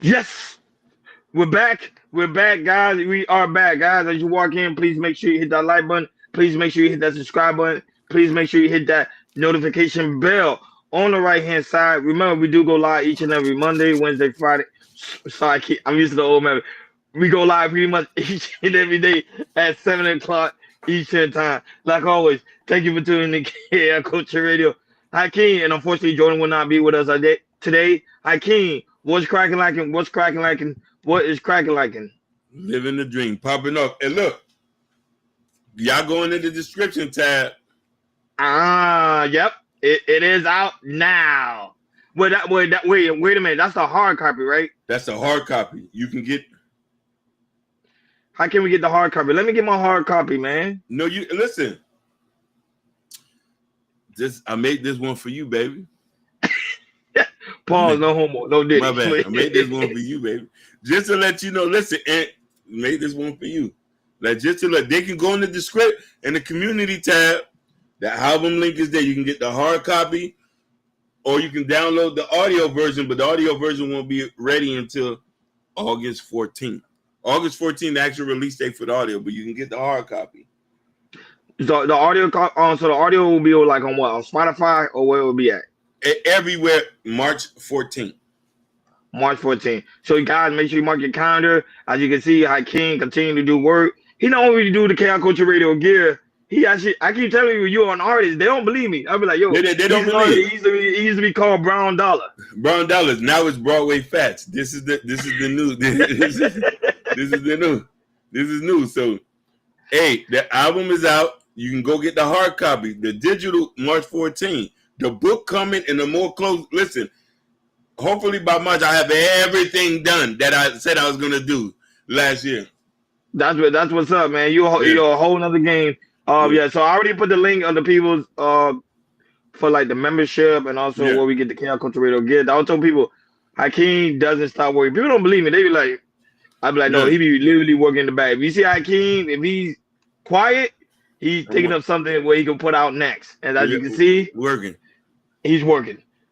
Yes, we're back. We're back, guys. We are back, guys. As you walk in, please make sure you hit that like button. Please make sure you hit that subscribe button. Please make sure you hit that notification bell on the right hand side. Remember, we do go live each and every Monday, Wednesday, Friday. Sorry, I'm used to the old man. We go live pretty much each and every day at 7 o'clock Eastern time. Like always, thank you for tuning in to Culture Radio. Hakeem, and unfortunately, Jordan will not be with us today. Hakeem, what's cracking like? What's cracking like? What is cracking like? Living the dream, popping up. And look, y'all go into the description tab. Yep, it is out now. Wait a minute. That's the hard copy, right? That's the hard copy. You can get. How can we get the hard copy? Let me get my hard copy, man. No, you listen. I made this one for you, baby. Pause, no homo, no dick. My bad. I made this one for you, baby. Just to let you know, listen, and made this one for you. Like just to let they can go in the description in the community tab. The album link is there. You can get the hard copy, or you can download the audio version, but the audio version won't be ready until August 14th. August 14th, the actual release date for the audio, but you can get the hard copy. So the audio, so the audio will be like on what? On Spotify, or where it will be at? Everywhere, March 14th. March 14th. So you guys, make sure you mark your calendar. As you can see, Hakeem continue to do work. He not only do the Chaos Culture Radio gear. He actually, I keep telling you, you're an artist. They don't believe me. I'll be like, yo, they don't believe. He used to be called Brown Dollar. Brown Dollars. Now it's Broadway Fats. This is the new. This is the new. This is new. So, hey, the album is out. You can go get the hard copy. The digital March 14th. The book coming and the more close. Listen, hopefully by March I have everything done that I said I was gonna do last year. That's what's up, man. You're a whole nother game. Yeah. So I already put the link on the people's for like the membership and also where we get the Chaos Culture Radio gear. I told people Hakeem doesn't stop working. People don't believe me. They be like, I'd be like, no, he be literally working in the back. If you see Hakeem, if he's quiet, he's thinking of something where he can put out next. And as you can see, he's working.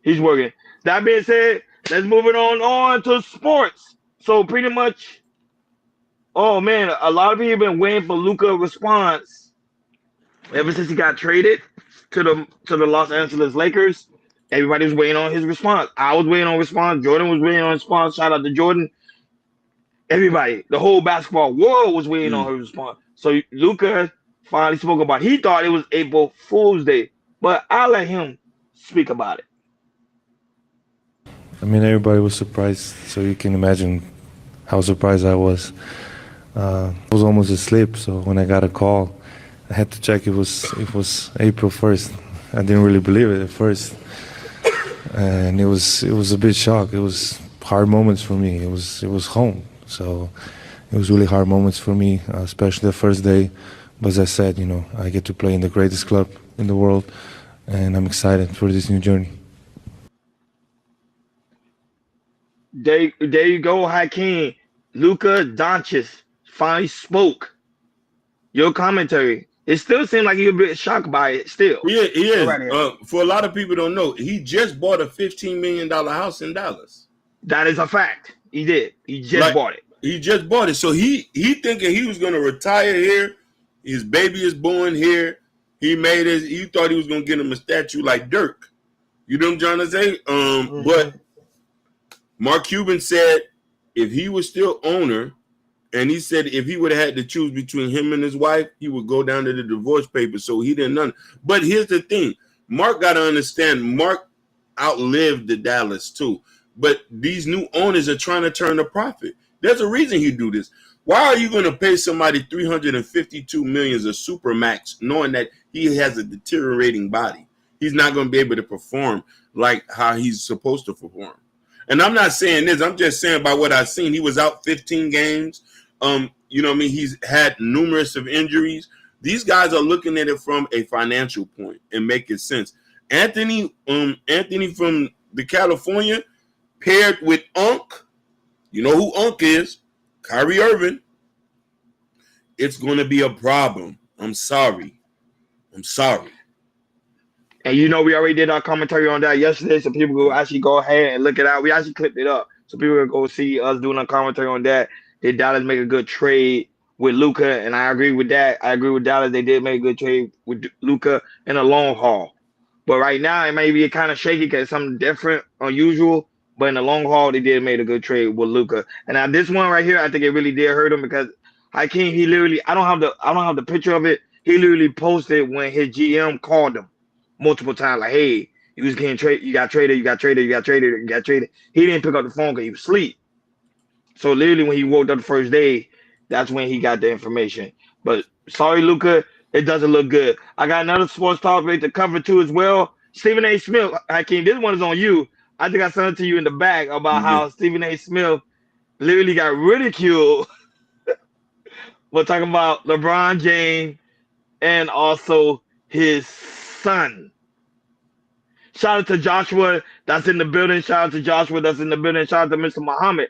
He's working. That being said, let's move it on to sports. So pretty much, oh man, a lot of people have been waiting for Luka's response ever since he got traded to the Los Angeles Lakers. Everybody was waiting on his response. I was waiting on response. Jordan was waiting on response. Shout out to Jordan. Everybody, the whole basketball world was waiting on his response. So Luka finally spoke about it. He thought it was April Fool's Day, but I'll let him speak about it. I mean, everybody was surprised, so you can imagine how surprised I was. I was almost asleep, so when I got a call, I had to check it was April 1st. I didn't really believe it at first, and it was a bit shock. It was hard moments for me. It was home, so it was really hard moments for me, especially the first day. But as I said, I get to play in the greatest club in the world, and I'm excited for this new journey. There you go, Hakeem. Luka Doncic finally spoke. Your commentary. It still seemed like you're a bit shocked by it still. Yeah, he is. For a lot of people don't know, he just bought a $15 million house in Dallas. That is a fact. He did. He just bought it. He just bought it. So he thinking he was going to retire here. His baby is born here. He thought he was going to get him a statue like Dirk. You know what I'm trying to say? But Mark Cuban said if he was still owner, and he said if he would have had to choose between him and his wife, he would go down to the divorce papers. So he didn't know. But here's the thing. Mark got to understand, Mark outlived the Dallas too. But these new owners are trying to turn a profit. There's a reason he do this. Why are you going to pay somebody $352 million as a supermax, knowing that he has a deteriorating body? He's not going to be able to perform like how he's supposed to perform. And I'm not saying this. I'm just saying by what I've seen. He was out 15 games. You know what I mean? He's had numerous of injuries. These guys are looking at it from a financial point and making sense. Anthony from the California paired with Unc. You know who Unc is? Kyrie Irving. It's going to be a problem. I'm sorry. And we already did our commentary on that yesterday, so people will actually go ahead and look it out. We actually clipped it up. So people are going to go see us doing a commentary on that. Did Dallas make a good trade with Luka? And I agree with that. I agree with Dallas. They did make a good trade with Luka in the long haul. But right now, it may be kind of shaky because it's something different, unusual. But in the long haul, they did make a good trade with Luka. And now this one right here, I think it really did hurt him because Hakeem, he literally, I don't have the picture of it. He literally posted when his GM called him multiple times, like, "Hey, you was getting traded, you got traded, you got traded, you got traded, you got traded." He didn't pick up the phone because he was asleep. So literally, when he woke up the first day, that's when he got the information. But sorry, Luka, it doesn't look good. I got another sports topic to cover too as well. Stephen A. Smith, Hakeem, this one is on you. I think I sent it to you in the back about how Stephen A. Smith literally got ridiculed for talking about LeBron James and also his son. Shout out to Joshua that's in the building. Shout out to Joshua that's in the building. Shout out to Mr. Muhammad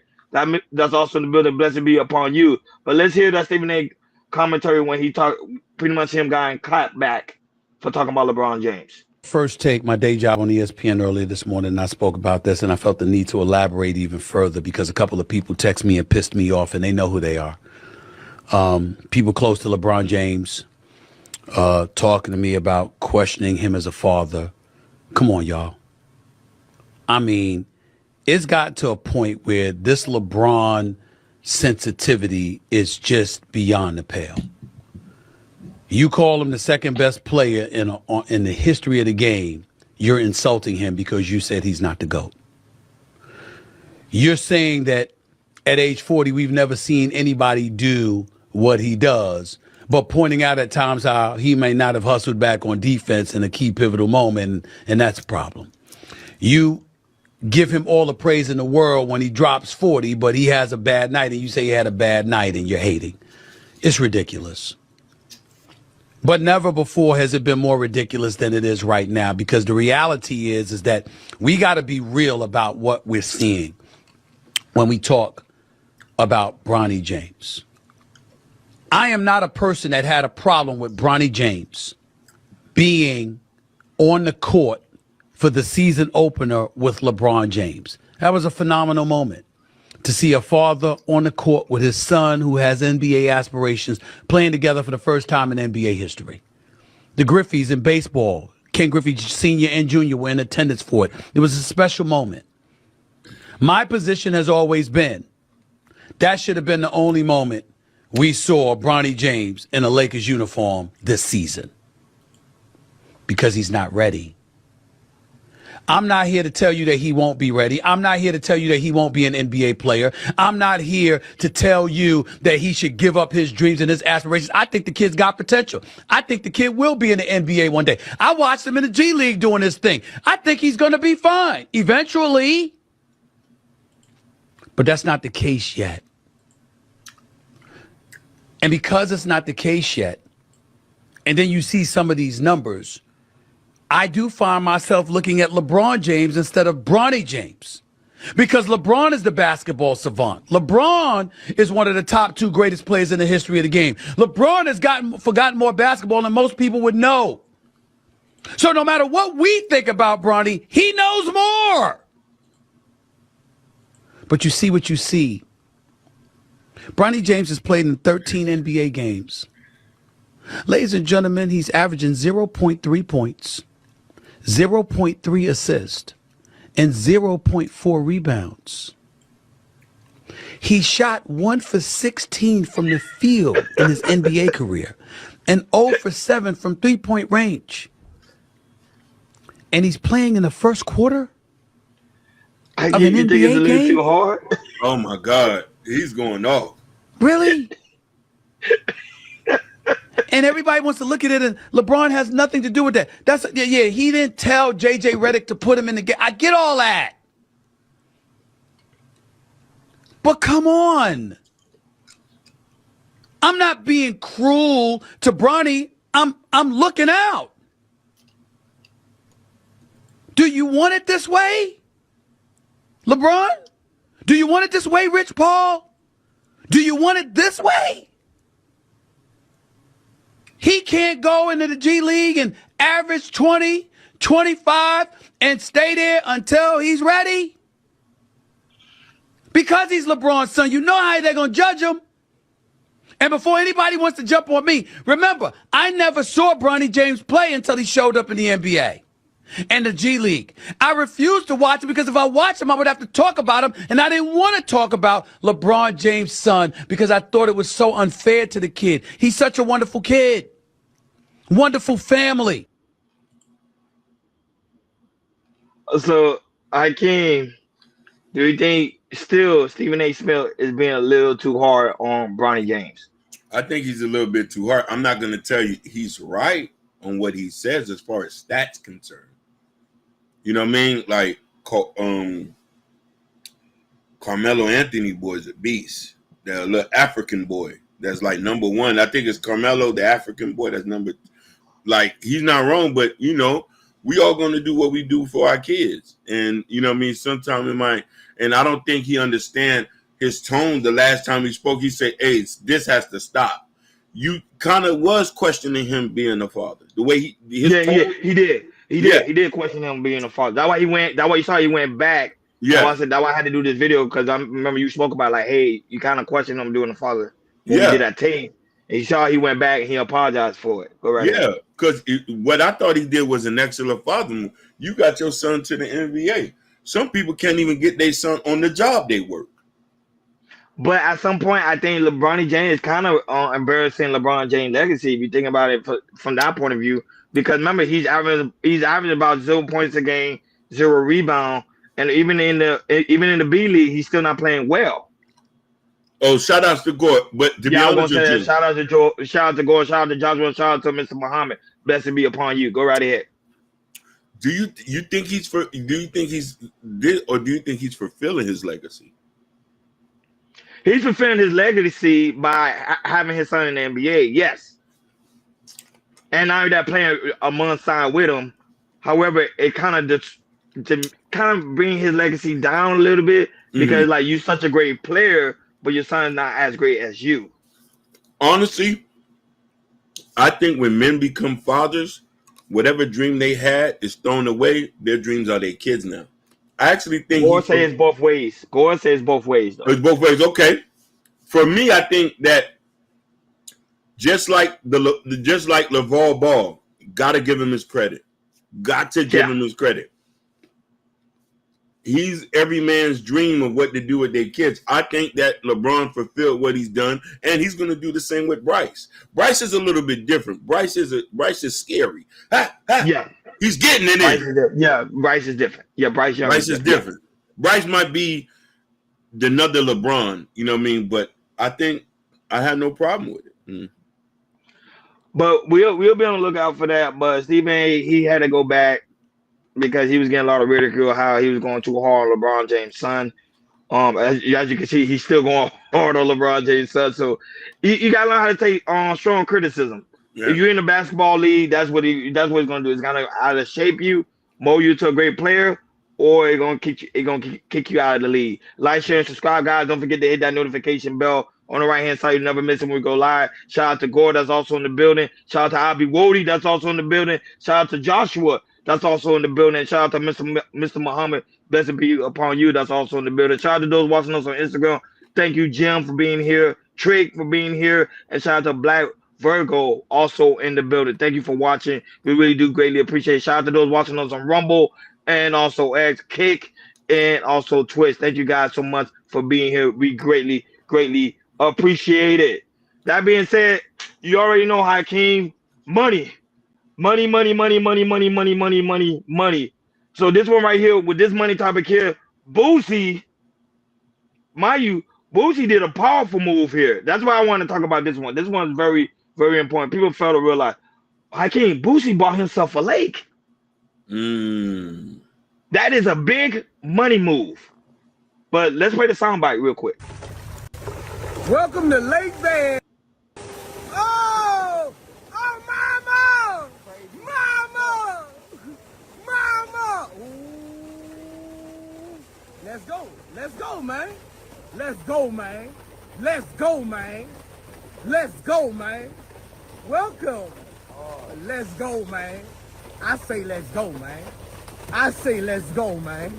that's also in the building. Blessed be upon you. But let's hear that Stephen A. commentary when he talked, pretty much him getting clapped back for talking about LeBron James. First take, my day job on ESPN earlier this morning, and I spoke about this, and I felt the need to elaborate even further because a couple of people text me and pissed me off, and they know who they are. People close to LeBron James talking to me about questioning him as a father. Come on, y'all. I mean, it's got to a point where this LeBron sensitivity is just beyond the pale. You call him the second best player in the history of the game, you're insulting him because you said he's not the GOAT. You're saying that at age 40, we've never seen anybody do what he does, but pointing out at times how he may not have hustled back on defense in a key pivotal moment, and that's a problem. You give him all the praise in the world when he drops 40, but he has a bad night, and you say he had a bad night, and you're hating. It's ridiculous. But never before has it been more ridiculous than it is right now, because the reality is that we got to be real about what we're seeing when we talk about Bronny James. I am not a person that had a problem with Bronny James being on the court for the season opener with LeBron James. That was a phenomenal moment to see a father on the court with his son who has NBA aspirations playing together for the first time in NBA history. The Griffeys in baseball, Ken Griffey Sr. and Jr. were in attendance for it. It was a special moment. My position has always been that should have been the only moment we saw Bronny James in a Lakers uniform this season, because he's not ready. I'm not here to tell you that he won't be ready. I'm not here to tell you that he won't be an NBA player. I'm not here to tell you that he should give up his dreams and his aspirations. I think the kid's got potential. I think the kid will be in the NBA one day. I watched him in the G League doing his thing. I think he's going to be fine eventually. But that's not the case yet. And because it's not the case yet, and then you see some of these numbers, I do find myself looking at LeBron James instead of Bronny James, because LeBron is the basketball savant. LeBron is one of the top two greatest players in the history of the game. LeBron has forgotten more basketball than most people would know. So no matter what we think about Bronny, he knows more. But you see what you see. Bronny James has played in 13 NBA games. Ladies and gentlemen, he's averaging 0.3 points, 0.3 assists, and 0.4 rebounds. He shot 1 for 16 from the field in his NBA career and 0 for 7 from three-point range. And he's playing in the first quarter of an NBA game? Too hard? Oh, my God. He's going off. Really? And everybody wants to look at it, and LeBron has nothing to do with that. He didn't tell J.J. Redick to put him in the game. I get all that. But come on. I'm not being cruel to Bronny. I'm looking out. Do you want it this way, LeBron? Do you want it this way, Rich Paul? Do you want it this way? He can't go into the G League and average 20, 25, and stay there until he's ready? Because he's LeBron's son, you know how they're going to judge him. And before anybody wants to jump on me, remember, I never saw Bronny James play until he showed up in the NBA and the G League. I refused to watch him because if I watched him, I would have to talk about him. And I didn't want to talk about LeBron James' son because I thought it was so unfair to the kid. He's such a wonderful kid. Wonderful family. So, Hakeem, do you think still Stephen A. Smith is being a little too hard on Bronny James? I think he's a little bit too hard. I'm not going to tell you he's right on what he says as far as stats concerned. You know what I mean? Like, Carmelo Anthony boy is a beast. That little African boy that's like number one. I think it's Carmelo, the African boy, that's number. Like, he's not wrong, but you know, we all going to do what we do for our kids, and you know what I mean. Sometime in my, and I don't think he understand his tone. The last time he spoke, he said, "Hey, this has to stop." You kind of was questioning him being a father. The way he did question him being a father. That's why he went. That's why you saw he went back. Yeah, I said that's why I had to do this video because I remember you spoke about like, hey, you kind of questioned him doing a father. When he did that tape, and you saw he went back and he apologized for it. Go right ahead. Because what I thought he did was an excellent father. You got your son to the NBA. Some people can't even get their son on the job they work. But at some point, I think LeBron James is kind of embarrassing LeBron James' legacy if you think about it from that point of view. Because remember, he's averaging about 0 points a game, 0 rebound, and even in the B League, he's still not playing well. Oh, shout outs to Gore. But to be honest with you, shout out to Gore, shout out to Joshua, shout out to Mr. Muhammad. Blessed be upon you. Go right ahead. Do you think he's fulfilling his legacy? He's fulfilling his legacy by having his son in the NBA, yes. And now that playing alongside with him. However, it kind of to bring his legacy down a little bit because like you're such a great player, but your son's not as great as you. Honestly, I think when men become fathers, whatever dream they had is thrown away. Their dreams are their kids now. I actually think Gore says both ways. Gore says both ways, though. It's both ways. Okay. For me, I think that just like LeVar Ball, gotta give him his credit. Got to give him his credit. He's every man's dream of what to do with their kids. I think that LeBron fulfilled what he's done, and he's going to do the same with Bryce. Bryce is a little bit different. Bryce is scary. Yeah, he's getting it in. Bryce is different. Yeah, Bryce is different. Bryce might be another LeBron, you know what I mean? But I think I have no problem with it. But we'll be on the lookout for that. But Stephen A., he had to go back because he was getting a lot of ridicule how he was going too hard on LeBron James' son. As you can see, he's still going hard on LeBron James' son. So you gotta learn how to take strong criticism. Yeah. If you're in the basketball league, that's what he's gonna do. It's gonna either shape you, mold you to a great player, or it's gonna kick you out of the league. Like, share, and subscribe, guys. Don't forget to hit that notification bell on the right-hand side. You never miss it when we go live. Shout out to Gore, that's also in the building. Shout out to Abi Wody, that's also in the building. Shout out to Joshua, that's also in the building. Shout out to Mr. Muhammad, blessed be upon you, that's also in the building. Shout out to those watching us on Instagram. Thank you, Jim, for being here. Trick for being here. And shout out to Black Virgo, also in the building. Thank you for watching. We really do greatly appreciate it. Shout out to those watching us on Rumble and also X, Kick, and also Twitch. Thank you guys so much for being here. We greatly appreciate it. That being said, you already know Hakeem, money. So this one right here with this money topic here, Boosie, Boosie did a powerful move here. That's why I want to talk about this one. This one's very, very important. People fail to realize Hakeem, Boosie bought himself a lake. That is a big money move. But let's play the soundbite real quick. Welcome to Lake Bed. Oh, mama! Ooh. Let's go, man. Welcome. Let's go, man. I say let's go, man. I say let's go, man.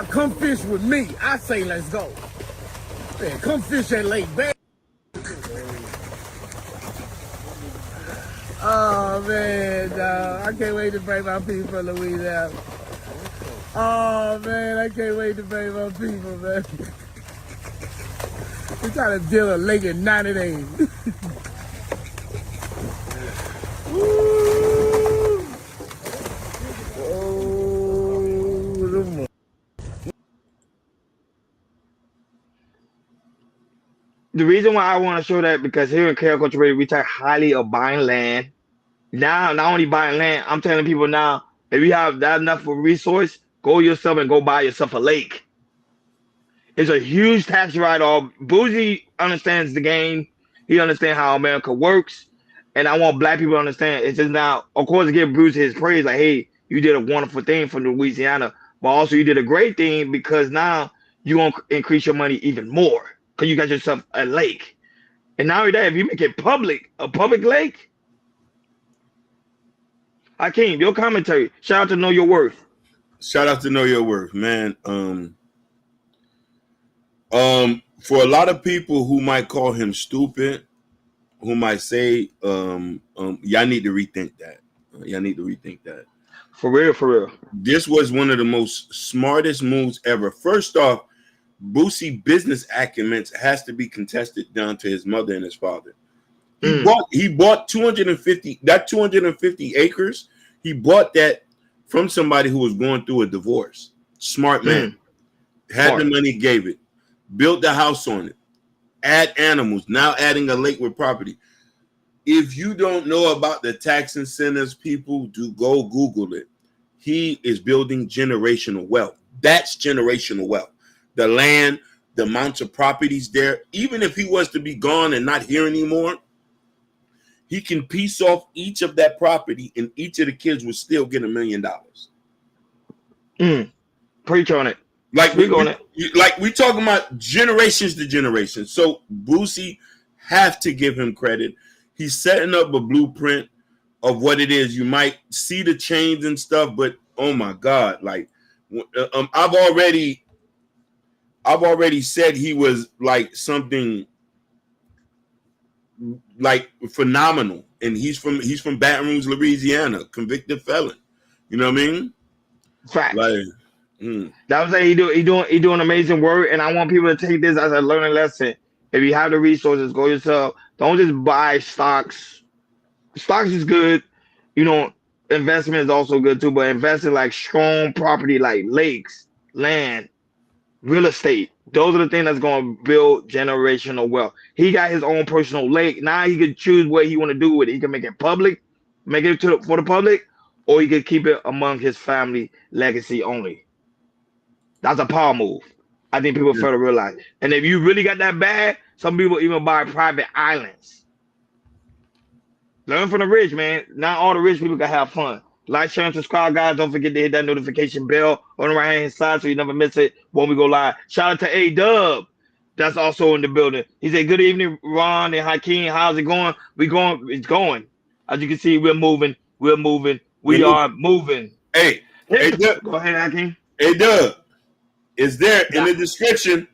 Come fish with me. I say let's go. Man, come fish at Lake Bay. Oh man, I can't wait to bring my people from Louisiana. Oh man, I can't wait to bring my people, man. We trying to deal a lake in 90 days. Woo! Oh, the reason why I want to show that because here in Chaosculturadio, we talk highly of buying land. Now, not only buying land, I'm telling people now, if you have that enough of a resource, go yourself and go buy yourself a lake. It's a huge tax write-off. Boozy understands the game. He understands how America works. And I want black people to understand. It's just now, of course, to give Bruce his praise, like, hey, you did a wonderful thing for Louisiana, but also you did a great thing because now you're going to increase your money even more because you got yourself a lake. And not only that, if you make it public, a public lake, Hakeem, your commentary. Shout out to Know Your Worth. Shout out to Know Your Worth, man. For a lot of people who might call him stupid, who might say, y'all need to rethink that. Y'all need to rethink that. For real, for real. This was one of the most smartest moves ever. First off, Boosie business acumen has to be contested down to his mother and his father. He bought 250 acres. He bought that from somebody who was going through a divorce. Smart man. Had the money, gave it. Built the house on it. Add animals. Now adding a lake with property. If you don't know about the tax incentives, people, do go Google it. He is building generational wealth. That's generational wealth. The land, the amounts of properties there. Even if he was to be gone and not here anymore, he can piece off each of that property and each of the kids will still get $1 million. Preach on it. Like we talking about generations to generations. So Boosie have to give him credit. He's setting up a blueprint of what it is. You might see the change and stuff, but oh my God, like I've already said he was like something like phenomenal, and he's from Baton Rouge, Louisiana, convicted felon. You know what I mean? Fact. Like, that was he doing amazing work, and I want people to take this as a learning lesson. If you have the resources, go yourself. Don't just buy stocks. Stocks is good, you know. Investment is also good too, but invest in like strong property, like lakes, land, real estate. Those are the things that's going to build generational wealth. He got his own personal lake. Now he can choose what he want to do with it. He can make it public, make it for the public, or he could keep it among his family legacy only. That's a power move. I think people fail to realize. And if you really got that bad, some people even buy private islands. Learn from the rich, man. Not all the rich people can have fun. Like, share, and subscribe, guys. Don't forget to hit that notification bell on the right-hand side so you never miss it when we go live. Shout out to A-Dub. That's also in the building. He said, good evening, Ron and Hakeem. How's it going? It's going. As you can see, we're moving. We are moving. Hey, go ahead, Hakeem. A-Dub. Is there in the description?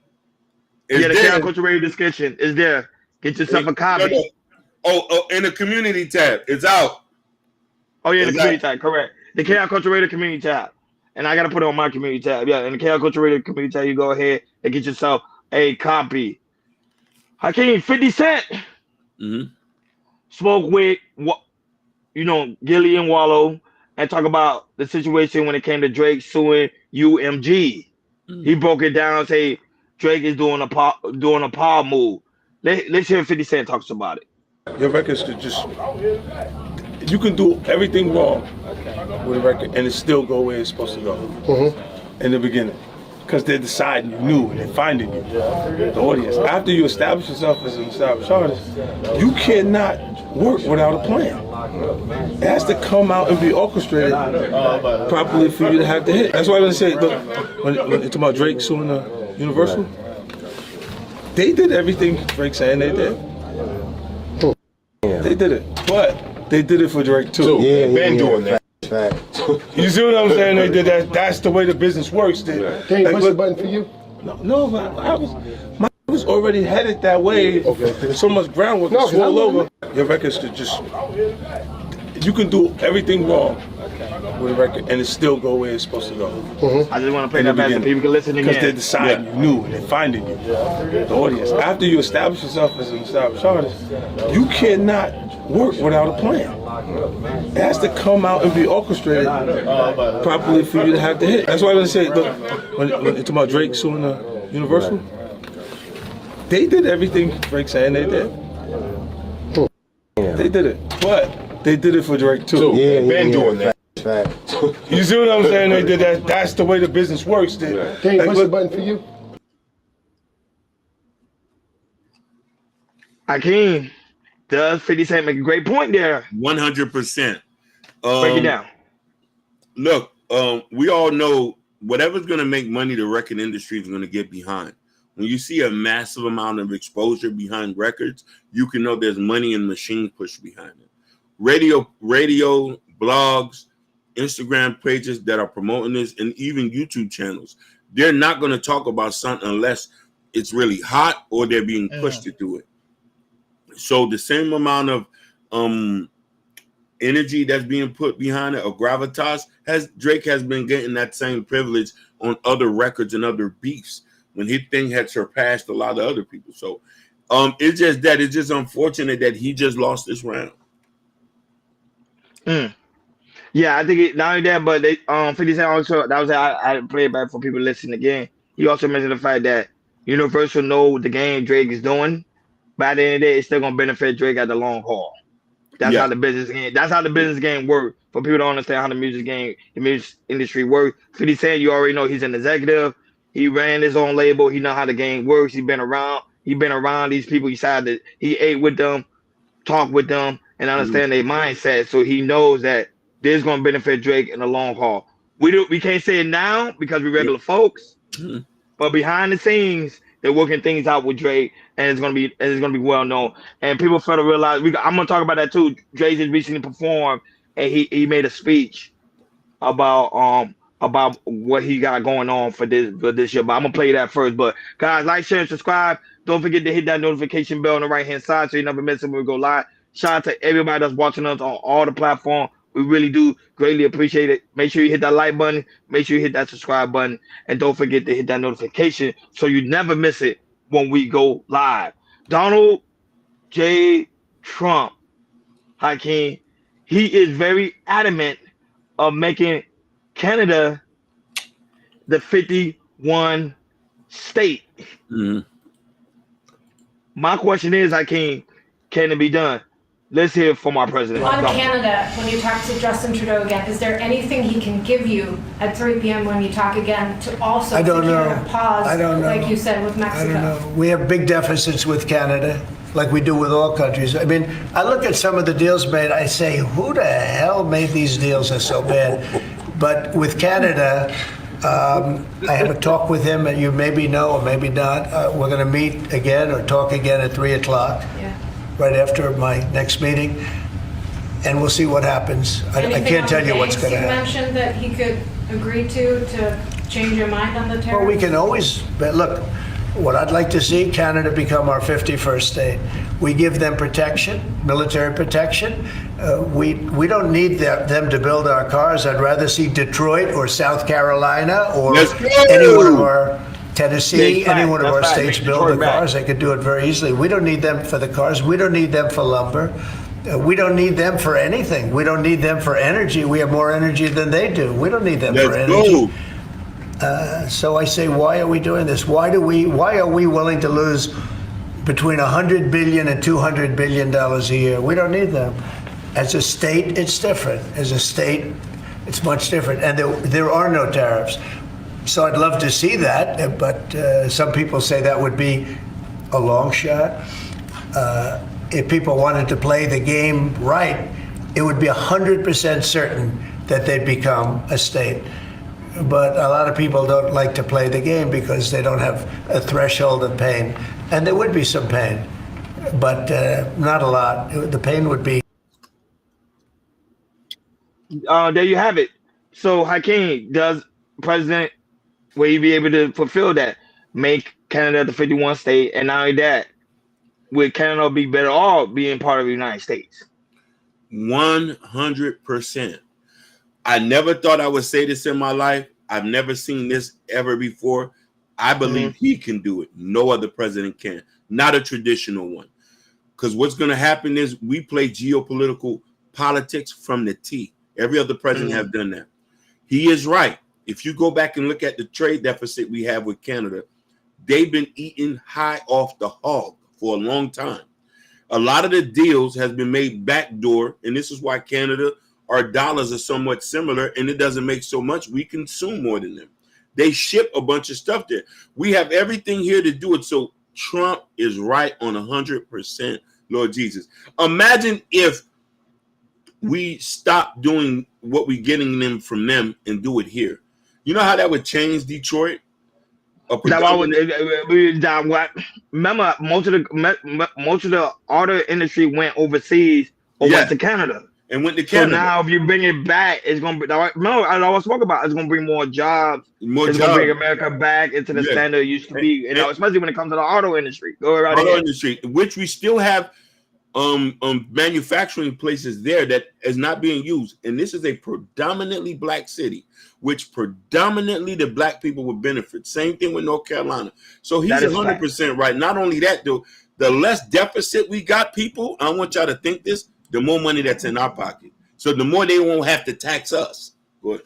The Chaosculturadio description is there. Get yourself a copy. No. Oh, in the community tab. It's out. Oh, yeah, the community tab, correct. The Chaosculturadio community tab. And I got to put it on my community tab. Yeah, in the Chaosculturadio community tab, you go ahead and get yourself a copy. Hakeem, 50 Cent spoke with, Gilly and Wallow and talk about the situation when it came to Drake suing UMG. He broke it down, say Drake is doing a power move. Let's hear 50 Cent talks about it. Your records could you can do everything wrong with a record and it still go where it's supposed to go in the beginning. Because they're deciding you new and they're finding you, the audience. After you establish yourself as an established artist, you cannot work without a plan. It has to come out and be orchestrated properly for you to have the hit. That's why I'm gonna say, look, when you talk about Drake suing Universal, they did everything Drake saying they did. They did it, but they did it for Drake too. Yeah, been doing that. You see what I'm saying? They did that. That's the way the business works. They ain't push the button for you? No, but I was already headed that way. Okay. So much groundwork to swirl over. Your records could just, you can do everything wrong with a record and it still go where it's supposed to go. I just want to play that back so people can listen again. Because they're deciding you new and they're finding you, the audience. After you establish yourself as an established artist, you cannot work without a plan. It has to come out and be orchestrated properly for you to have the hit. That's why I was going to say, look, when you talk about Drake suing Universal, they did everything Drake saying they did. They did it, but they did it for Drake too. Been doing that. You see what I'm saying? They did that. That's the way the business works. They ain't push the button for you? Hakeem, does 50 Cent make a great point there? 100%. Break it down. Look, we all know whatever's going to make money, the record industry is going to get behind. When you see a massive amount of exposure behind records, you can know there's money and machine push behind it. Radio, blogs, Instagram pages that are promoting this, and even YouTube channels, they're not going to talk about something unless it's really hot or they're being pushed to do it. So the same amount of energy that's being put behind it, or gravitas, Drake has been getting that same privilege on other records and other beefs when his thing had surpassed a lot of other people. So it's just unfortunate that he just lost this round. Yeah, I think it, not only that, but they 50 Cent also, that was I play it back for people listening again. He also mentioned the fact that Universal know the game Drake is doing. By the end of the day, it's still gonna benefit Drake at the long haul. That's how the business game. That's how the business game works. For people to understand how the music industry works. 50 Cent, you already know he's an executive. He ran his own label. He know how the game works. He's been around. These people. He ate with them, talked with them, and understand their mindset. So he knows that this is gonna benefit Drake in the long haul. We can't say it now because we're regular folks, but behind the scenes, they're working things out with Drake, and it's gonna be well known. And people fail to realize. I'm gonna talk about that too. Drake just recently performed, and he made a speech about what he got going on for this year. But I'm gonna play that first. But guys, like, share, and subscribe. Don't forget to hit that notification bell on the right hand side so you never miss it when we go live. Shout out to everybody that's watching us on all the platforms. We really do greatly appreciate it. Make sure you hit that like button. Make sure you hit that subscribe button. And don't forget to hit that notification so you never miss it when we go live. Donald J. Trump, Hakeem, he is very adamant of making Canada the 51 state. My question is, Hakeem, can it be done? Let's hear from our president. On Canada, when you talk to Justin Trudeau again, is there anything he can give you at 3 p.m. when you talk again to also secure a pause, like you said, with Mexico? I don't know. We have big deficits with Canada, like we do with all countries. I mean, I look at some of the deals made, I say, who the hell made these deals are so bad? But with Canada, I have a talk with him, and you maybe know or maybe not. We're going to meet again or talk again at 3 o'clock. Yeah. Right after my next meeting, and we'll see what happens. I can't tell you what's going to happen. You mentioned that he could agree to change your mind on the tariffs? Well, we can always, but look, what I'd like to see, Canada become our 51st state. We give them protection, military protection. We don't need them to build our cars. I'd rather see Detroit or South Carolina or any one of our Tennessee, any one of our states build the cars. They could do it very easily. We don't need them for the cars. We don't need them for lumber. We don't need them for anything. We don't need them for energy. We have more energy than they do. We don't need them for energy. So I say, why are we doing this? Why are we willing to lose between $100 billion and $200 billion a year? We don't need them. As a state, it's different. As a state, it's much different. And there are no tariffs. So I'd love to see that, but some people say that would be a long shot. If people wanted to play the game right, it would be 100% certain that they'd become a state. But a lot of people don't like to play the game because they don't have a threshold of pain. And there would be some pain, but not a lot. The pain would be. there you have it. So Hakeem, does President will he be able to fulfill that? Make Canada the 51st state, and not only that, would Canada be better off being part of the United States? 100%. I never thought I would say this in my life. I've never seen this ever before. I believe he can do it. No other president can. Not a traditional one. Because what's going to happen is we play geopolitical politics from the T. Every other president have done that. He is right. If you go back and look at the trade deficit we have with Canada, they've been eating high off the hog for a long time. A lot of the deals has been made backdoor, and this is why Canada, our dollars are somewhat similar, and it doesn't make so much. We consume more than them. They ship a bunch of stuff there. We have everything here to do it. So Trump is right on 100%, Lord Jesus. Imagine if we stop doing what we're getting them from them and do it here. You know how that would change Detroit? Remember, most of the auto industry went overseas or went to Canada. And went to Canada. So now, if you bring it back, it's going to be. No, I always talk about it's going to bring more jobs. It's going to bring America back into the standard it used to be. You know, especially when it comes to the auto industry. Go right ahead. Auto industry, which we still have manufacturing places there that is not being used. And this is a predominantly black city, which predominantly the black people would benefit. Same thing with North Carolina. So he's 100% right. Not only that, though, the less deficit we got, people, I want y'all to think this, the more money that's in our pocket. So the more they won't have to tax us. Go ahead.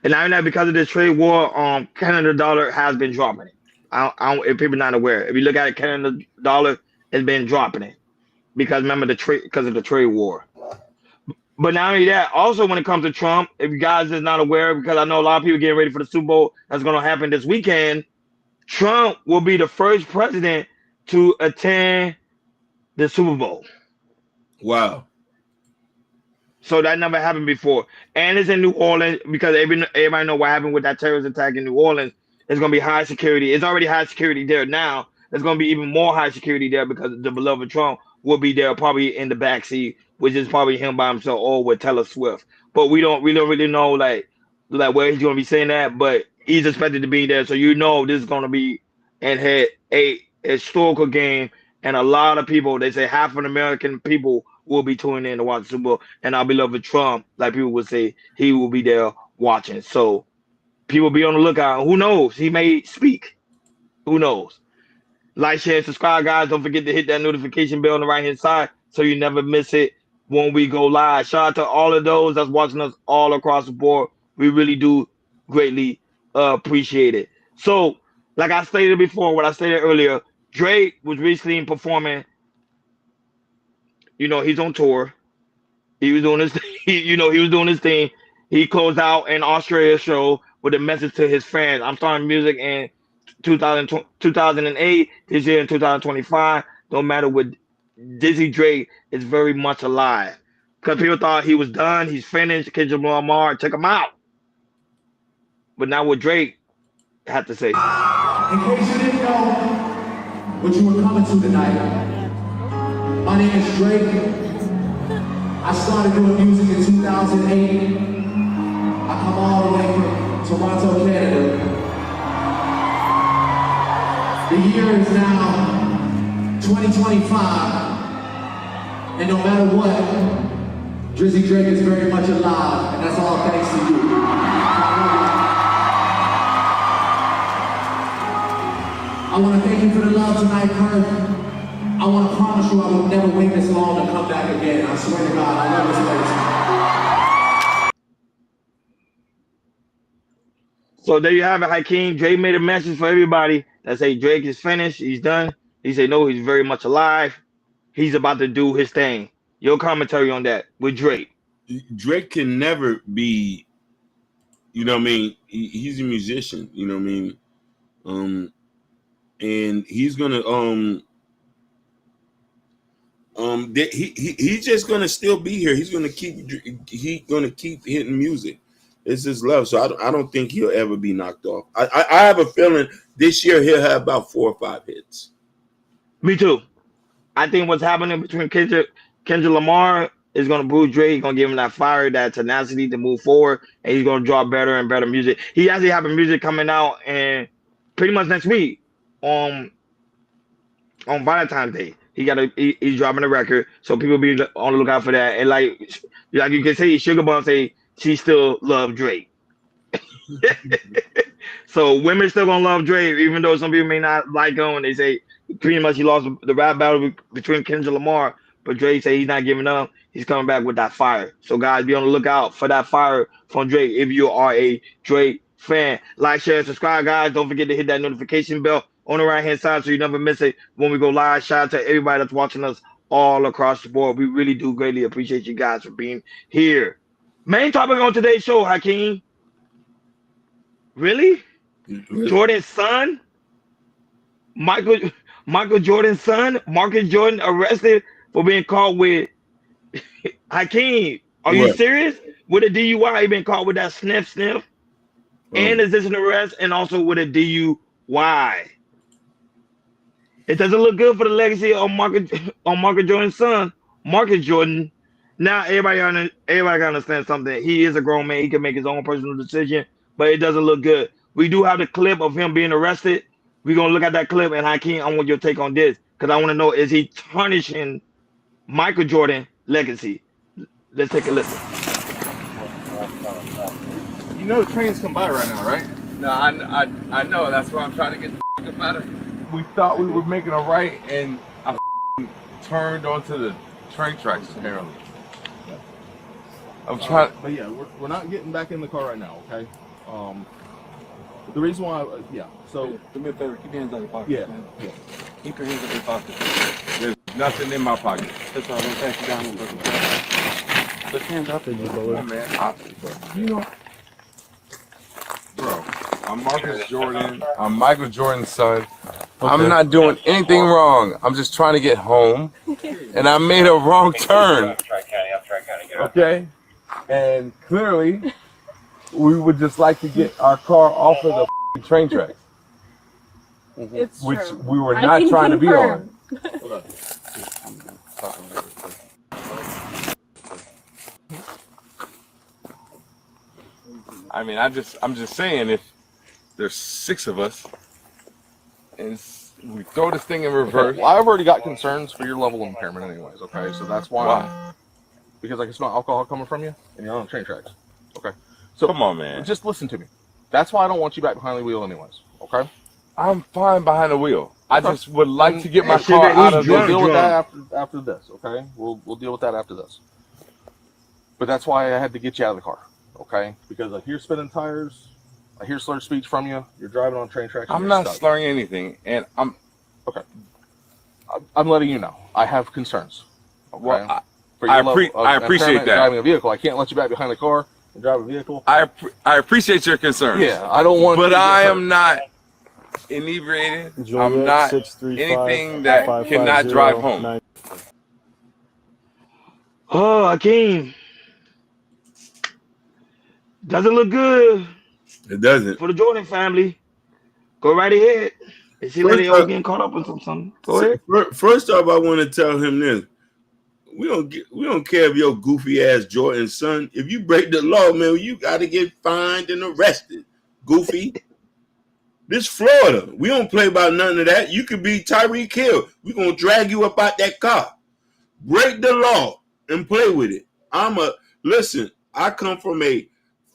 And I know because of this trade war, Canada dollar has been dropping it. If people are not aware, if you look at it, Canada dollar has been dropping it because remember because of the trade war. But not only that, also when it comes to Trump, if you guys is not aware, because I know a lot of people getting ready for the Super Bowl that's going to happen this weekend, Trump will be the first president to attend the Super Bowl. Wow. So that never happened before. And it's in New Orleans because everybody know what happened with that terrorist attack in New Orleans. It's going to be high security. It's already high security there now. There's going to be even more high security there because the beloved Trump will be there probably in the backseat, which is probably him by himself or with Taylor Swift. But we don't really know like where he's going to be saying that, but he's expected to be there. So you know this is going to be a historical game. And a lot of people, they say half of the American people will be tuning in to watch the Super Bowl. And our beloved Trump, like people would say, he will be there watching. So people be on the lookout. Who knows? He may speak. Who knows? Like, share, and subscribe, guys. Don't forget to hit that notification bell on the right-hand side so you never miss it when we go live. Shout out to all of those that's watching us all across the board. We really do greatly appreciate it. So, like I stated before, what I stated earlier, Drake was recently performing. You know, he's on tour. He was doing his, he was doing his thing. He closed out an Australia show with a message to his fans. I'm starting music in 2008. This year in 2025. Don't matter what. Dizzy Drake is very much alive. Because people thought he was done. He's finished. Kendrick Lamar took him out. But now what Drake had to say. In case you didn't know what you were coming to tonight, my name is Drake. I started doing music in 2008. I come all the way from Toronto, Canada. The year is now 2025. And no matter what, Drizzy Drake is very much alive. And that's all thanks to you. I want to thank you for the love tonight, Kurt. I want to promise you I will never wait this long to come back again. I swear to God, I love this place. So there you have it, Hakeem. Drake made a message for everybody that say Drake is finished. He's done. He said, no, he's very much alive. He's about to do his thing. Your commentary on that with Drake. Drake can never be, you know what I mean? He's a musician, you know what I mean? And he's gonna he's just gonna still be here. He's gonna keep hitting music. It's his love. So I don't think he'll ever be knocked off. I have a feeling this year he'll have about 4 or 5 hits. Me too. I think what's happening between Kendrick Lamar is gonna boost Drake. He's gonna give him that fire, that tenacity to move forward, and he's gonna draw better and better music. He actually have music coming out and pretty much next week on Valentine's Day. He's dropping a record, so people be on the lookout for that. And like you can say, Sugar Bum say she still love Drake. So women still gonna love Drake, even though some people may not like him. And they say pretty much he lost the rap battle between Kendrick Lamar, but Drake say he's not giving up. He's coming back with that fire. So guys, be on the lookout for that fire from Drake if you are a Drake fan. Like, share, and subscribe, guys. Don't forget to hit that notification bell on the right hand side so you never miss it when we go live. Shout out to everybody that's watching us all across the board. We really do greatly appreciate you guys for being here. Main topic on today's show, Hakeem. Really? Jordan's son? Michael Jordan's son, Marcus Jordan, arrested for being caught with Hakeem. Are you serious? With a DUI, he been caught with that sniff, and resisting arrest, and also with a DUI. It doesn't look good for the legacy of Marcus Jordan's son, Marcus Jordan. Now everybody can understand something. He is a grown man. He can make his own personal decision, but it doesn't look good. We do have the clip of him being arrested. We're going to look at that clip, and Hakeem, I want your take on this, because I want to know, is he tarnishing Michael Jordan's legacy? Let's take a listen. You know the trains come by right now, right? No, I know. That's why I'm trying to get the f*** out of here. We thought we were making a right, and I turned onto the train tracks, apparently. I'm trying... But yeah, we're not getting back in the car right now, okay? The reason why, so... Do me a favor, keep your hands out of your pocket. Yeah. Keep your hands out of your pocket. There's nothing in my pocket. That's all, I'm going to pass you down a little bit. Put your hands out there, you go. Man, you know... Bro, I'm Marcus Jordan. I'm Michael Jordan's son. Okay. I'm not doing anything wrong. I'm just trying to get home. And I made a wrong turn. Okay? And clearly... we would just like to get our car off of the train tracks, which we were not trying to be on. I mean, I'm just saying, if there's 6 of us and we throw this thing in reverse. Well, I've already got concerns for your level of impairment anyways, okay? So that's why. Because I can smell alcohol coming from you and you're on train tracks, okay? So come on, man. Just listen to me. That's why I don't want you back behind the wheel anyways, okay? I'm fine behind the wheel. I just would like to get my car out of We'll deal with that after this, okay? We'll deal with that after this. But that's why I had to get you out of the car, okay? Because I hear spinning tires, I hear slurred speech from you, you're driving on train tracks. I'm not slurring anything, and I'm... Okay. I'm letting you know. I have concerns. Okay? Well, I appreciate that. Driving a vehicle. I can't let you back behind the car and drive a vehicle. I appreciate your concerns. Yeah, I don't want. But I am not inebriated. I'm not anything that cannot drive home. Oh, Hakeem. Doesn't look good. It doesn't. For the Jordan family. Go right ahead. It seems like they all getting caught up with something. Go ahead. First off, I want to tell him this. We don't care if your goofy ass Jordan's son. If you break the law, man, you got to get fined and arrested. Goofy. This Florida. We don't play about none of that. You could be Tyreek Hill. We're going to drag you up out that car. Break the law and play with it. Listen, I come from a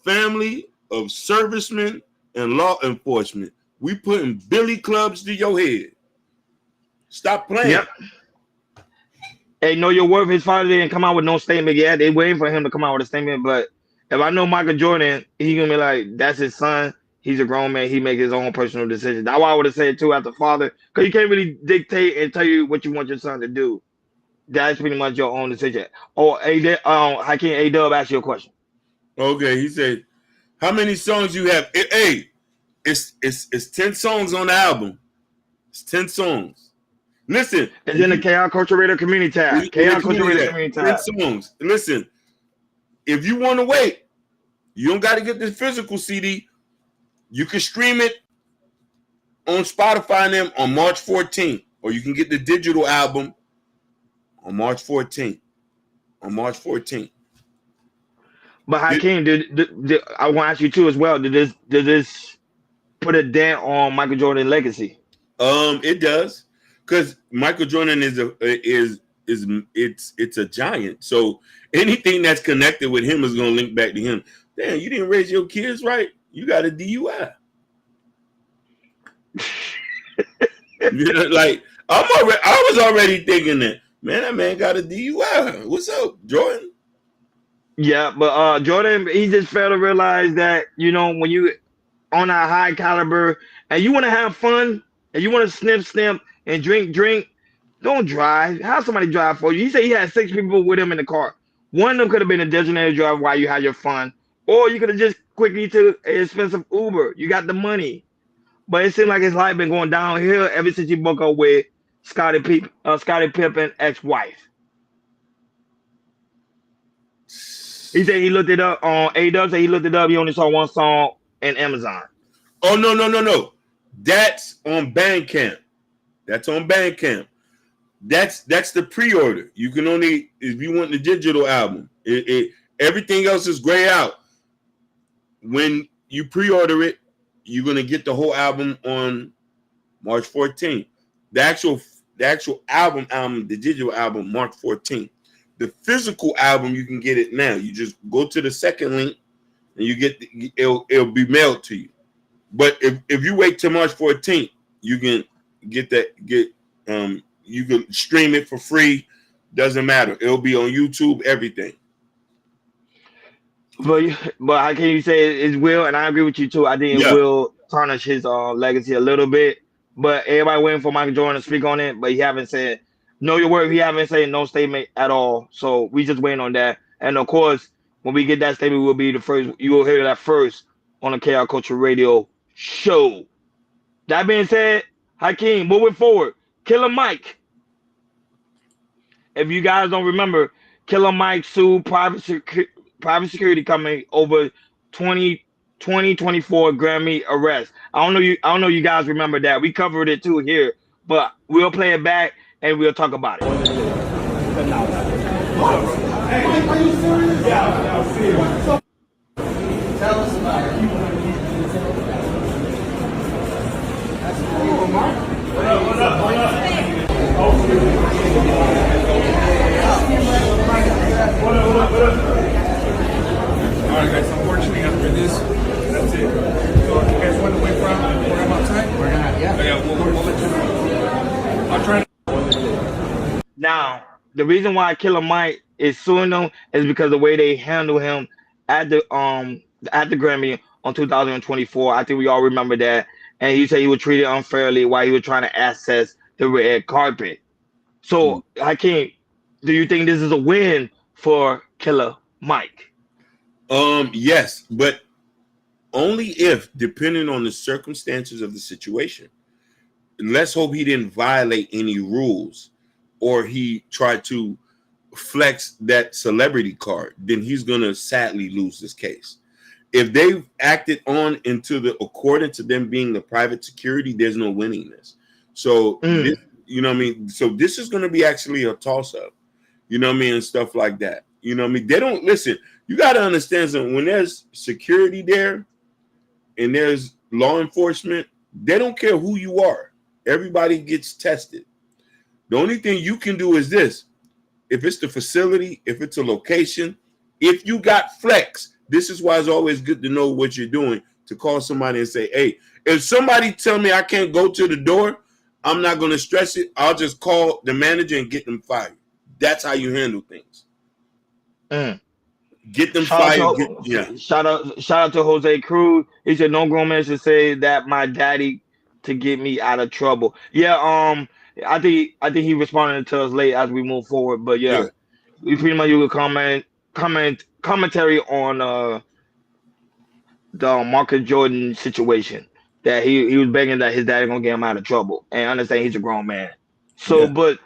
family of servicemen and law enforcement. We putting billy clubs to your head. Stop playing. Yep. Hey, know your worth. His father didn't come out with no statement yet. They waiting for him to come out with a statement. But if I know Michael Jordan, he gonna be like, that's his son. He's a grown man. He makes his own personal decisions. That's why I would have said too, as a father, because you can't really dictate and tell you what you want your son to do. That's pretty much your own decision. Oh, Hakeem, A-Dub asked you a question. Okay, he said, how many songs you have? Hey, it's 10 songs on the album. It's 10 songs. Listen, it's in the Chaoscultureradio community tab. Chaoscultureradio community tab. 10 songs. Listen, if you want to wait, you don't got to get the physical CD. You can stream it on Spotify and them on March 14th, or you can get the digital album on March 14th. on March 14th. But Hakeem, did I want to ask you too as well? Did this put a dent on Michael Jordan's legacy? It does, because Michael Jordan is a giant. So anything that's connected with him is going to link back to him. Damn, you didn't raise your kids right. You got a DUI. You know, like I was already thinking that man got a DUI. What's up, Jordan? Yeah, but Jordan, he just failed to realize that, you know, when you on a high caliber and you want to have fun and you want to snip and drink, don't drive. Have somebody drive for you. He said he had 6 people with him in the car. One of them could have been a designated driver while you had your fun, or you could have just quickly took an expensive Uber. You got the money. But it seemed like his life been going downhill ever since he broke up with Scottie Pippen's ex-wife. He said he looked it up on A-Dub. He looked it up. He only saw one song in Amazon. Oh, no. That's on Bandcamp. That's the pre-order. You can only, if you want the digital album. Everything else is gray out. When you pre-order it, you're gonna get the whole album on March 14th. The actual album, the digital album, March 14th. The physical album, you can get it now. You just go to the second link, and you get it'll be mailed to you. But if you wait till March 14th, you can you can stream it for free. Doesn't matter. It'll be on YouTube. Everything. But how can you say it will? And I agree with you too. I think it will tarnish his legacy a little bit. But everybody waiting for Michael Jordan to speak on it. But he haven't said know your word. He haven't said no statement at all. So we just waiting on that. And of course, when we get that statement, we'll be the first. You will hear that first on the Chaos Culture Radio show. That being said, Hakeem, moving forward, Killer Mike. If you guys don't remember, Killer Mike sued private security company over 2024 Grammy arrest. I don't know you guys remember that. We covered it too here, but we'll play it back and we'll talk about it. Hey, Mike, are you serious? Yeah, I'm serious. Tell us about it. That's cool, Mark. What up? Alright guys, unfortunately after this, that's it. So if you guys want to wait for I'm outside, we're not, we'll let you know. I'll try to. Now, the reason why Killer Mike is suing them is because the way they handle him at the Grammy on 2024. I think we all remember that. And he said he was treated unfairly while he was trying to access the red carpet. So, Hakeem, do you think this is a win for Killer Mike? Yes, but only if, depending on the circumstances of the situation. Let's hope he didn't violate any rules or he tried to flex that celebrity card. Then he's going to sadly lose this case. If they've acted on according to them being the private security, there's no winning this. So, this, you know what I mean? So this is going to be actually a toss-up, you know what I mean? And stuff like that. You know what I mean? They don't listen. You got to understand something. When there's security there and there's law enforcement, they don't care who you are. Everybody gets tested. The only thing you can do is this. If it's the facility, if it's a location, if you got flex, this is why it's always good to know what you're doing, to call somebody and say, hey, if somebody tell me I can't go to the door, I'm not going to stress it. I'll just call the manager and get them fired. That's how you handle things. Get them fired. Shout out to Jose Cruz. He said no grown man should say that my daddy to get me out of trouble. Yeah, I think he responded to us late as we move forward. But we pretty much will commentary on the Michael Jordan situation, that he was begging that his daddy gonna get him out of trouble, and understand he's a grown man. So, but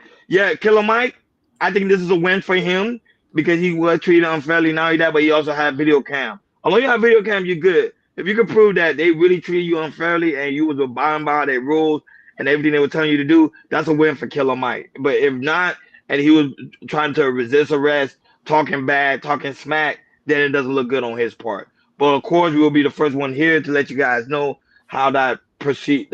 Killer Mike, I think this is a win for him because he was treated unfairly. Not only that, but he also had video cam. Although you have video cam, you're good. If you can prove that they really treated you unfairly and you was abiding by their rules and everything they were telling you to do, that's a win for Killer Mike. But if not, and he was trying to resist arrest talking bad, talking smack, then it doesn't look good on his part. But of course, we will be the first one here to let you guys know how that proceeding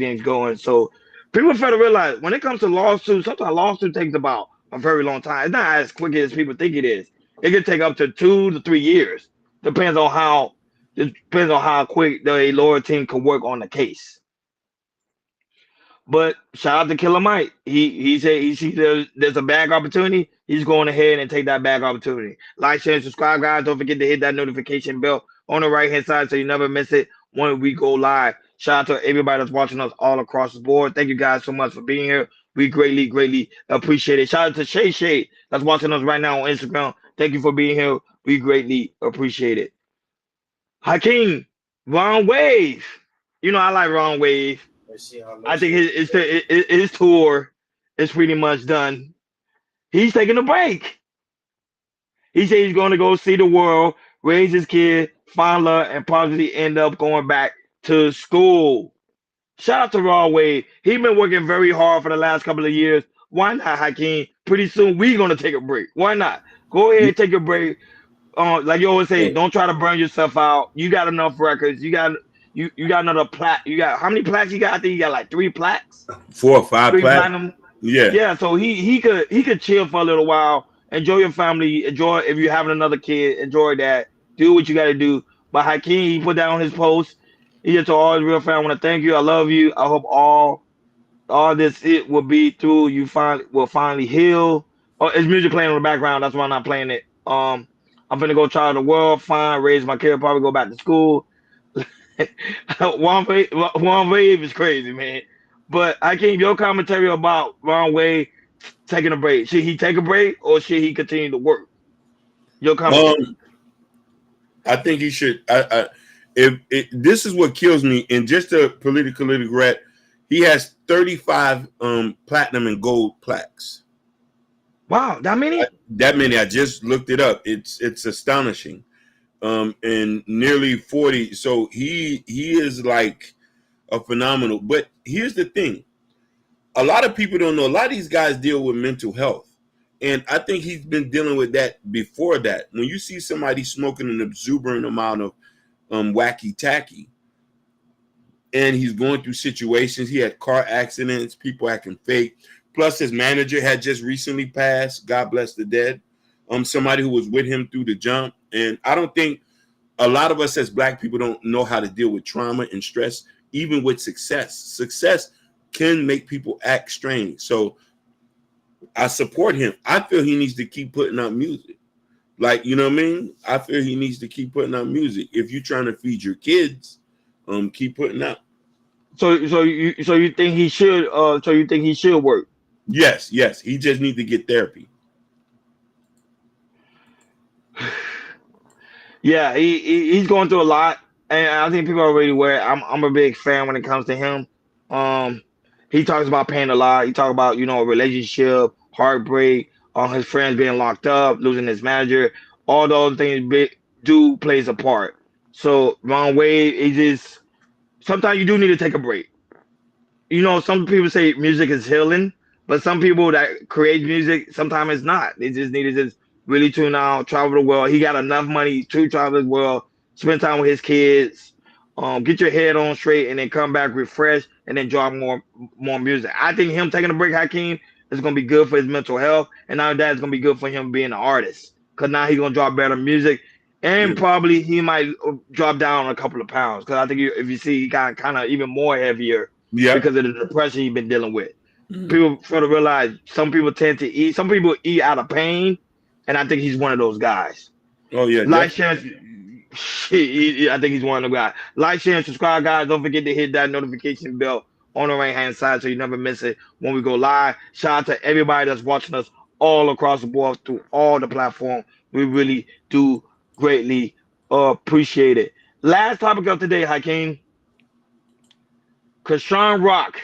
is going. So people fail to realize when it comes to lawsuits, sometimes a lawsuit takes about a very long time. It's not as quick as people think it is. It can take up to 2 to 3 years. Depends on how quick the lawyer team can work on the case. But shout out to Killer Mike. He said he sees there's a bag opportunity. He's going ahead and take that bag opportunity. Like, share, and subscribe, guys. Don't forget to hit that notification bell on the right hand side so you never miss it when we go live. Shout out to everybody that's watching us all across the board. Thank you guys so much for being here. We greatly, greatly appreciate it. Shout out to Shay Shay that's watching us right now on Instagram. Thank you for being here. We greatly appreciate it. Hakeem, Wrong Wave. You know I like Wrong Wave. I think his tour is pretty much done. He's taking a break. He said he's going to go see the world, raise his kid, find love, and probably end up going back to school. Shout out to Raw Wade. He's been working very hard for the last couple of years. Why not, Hakeem? Pretty soon we're going to take a break. Why not? Go ahead and take a break. Like you always say, don't try to burn yourself out. You got enough records. You got another plaque. You got how many plaques you got? I think you got like 3 plaques. 4 or 5 3 plaques. platinum. Yeah. Yeah. So he could chill for a little while. Enjoy your family. Enjoy if you're having another kid. Enjoy that. Do what you got to do. But Hakeem, he put that on his post. He just told all his real fans, I want to thank you. I love you. I hope all this it will be through. You will finally heal. Oh, it's music playing in the background. That's why I'm not playing it. I'm gonna go travel the world, raise my kid, probably go back to school. One Wave is crazy, man. But I came your commentary about Ron Wave taking a break. Should he take a break or should he continue to work? Your commentary. I think he should. This is what kills me, and just a politically correct, he has 35 platinum and gold plaques. Wow, that many? That many. I just looked it up. It's astonishing. And nearly 40. So he is like a phenomenal. But here's the thing. A lot of people don't know. A lot of these guys deal with mental health. And I think he's been dealing with that before that. When you see somebody smoking an exuberant amount of wacky tacky, and he's going through situations, he had car accidents, people acting fake. Plus, his manager had just recently passed. God bless the dead. Somebody who was with him through the jump. And I don't think a lot of us as Black people don't know how to deal with trauma and stress, even with success. Success can make people act strange. So I support him. I feel he needs to keep putting out music. Like, you know what I mean? I feel he needs to keep putting out music. If you're trying to feed your kids, keep putting out. So you think he should? So you think he should work? Yes. He just needs to get therapy. Yeah, he's going through a lot, and I think people are already aware. I'm a big fan when it comes to him. He talks about pain a lot. He talks about relationship, heartbreak, his friends being locked up, losing his manager, all those things plays a part. So Ron Wade, sometimes you do need to take a break. Some people say music is healing, but some people that create music, sometimes it's not. They just need to just really tune out, travel the world. He got enough money to travel the world, spend time with his kids, get your head on straight, and then come back refreshed, and then drop more music. I think him taking a break, Hakeem, is going to be good for his mental health, and now that's going to be good for him being an artist, because now he's going to drop better music, and probably he might drop down a couple of pounds, because I think if you see, he got kind of even more heavier because of the depression he's been dealing with. People fail to realize some people tend to eat. Some people eat out of pain, and I think he's one of those guys. Oh yeah, I think he's one of the guys. Like, share, and subscribe, guys. Don't forget to hit that notification bell on the right hand side so you never miss it when we go live. Shout out to everybody that's watching us all across the board through all the platforms. We really do greatly appreciate it. Last topic of today, Hakeem. Krishan Rock,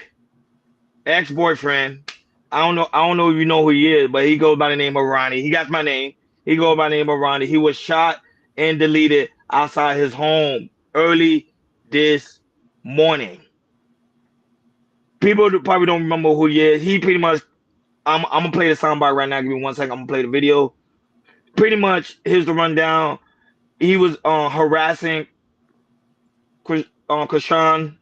ex-boyfriend. I don't know if you know who he is, but he goes by the name of Ronnie. He got my name. He goes by the name of Ronnie. He was shot and deleted outside his home early this morning. People probably don't remember who he is. He pretty much, I'm gonna play the soundbite right now. Give me 1 second. I'm gonna play the video. pretty much here's the rundown. He was harassing Krishan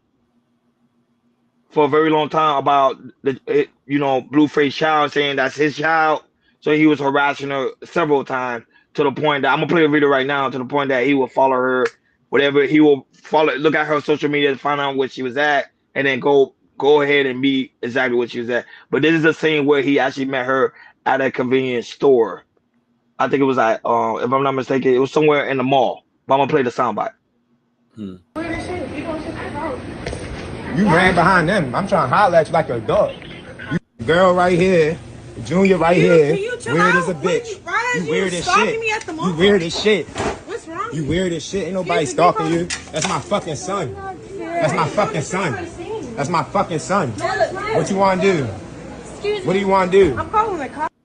for a very long time about Blueface child, saying that's his child. So he was harassing her several times to the point that I'm gonna play a video right now, to the point that he will follow her, whatever. He will look at her social media to find out where she was at, and then go ahead and be exactly what she was at. But this is a scene where he actually met her at a convenience store. I think it was at, if I'm not mistaken, it was somewhere in the mall. But I'm gonna play the soundbite. You ran behind them. I'm trying to holler at you like a dog. You girl right here, Junior right here. Weird as a bitch. You weird as shit. You weird as shit. What's wrong? You weird as shit. Ain't nobody stalking you. That's my fucking son. That's my fucking son. That's my fucking son. What you want to do? What do you want to do? I'm calling the cops.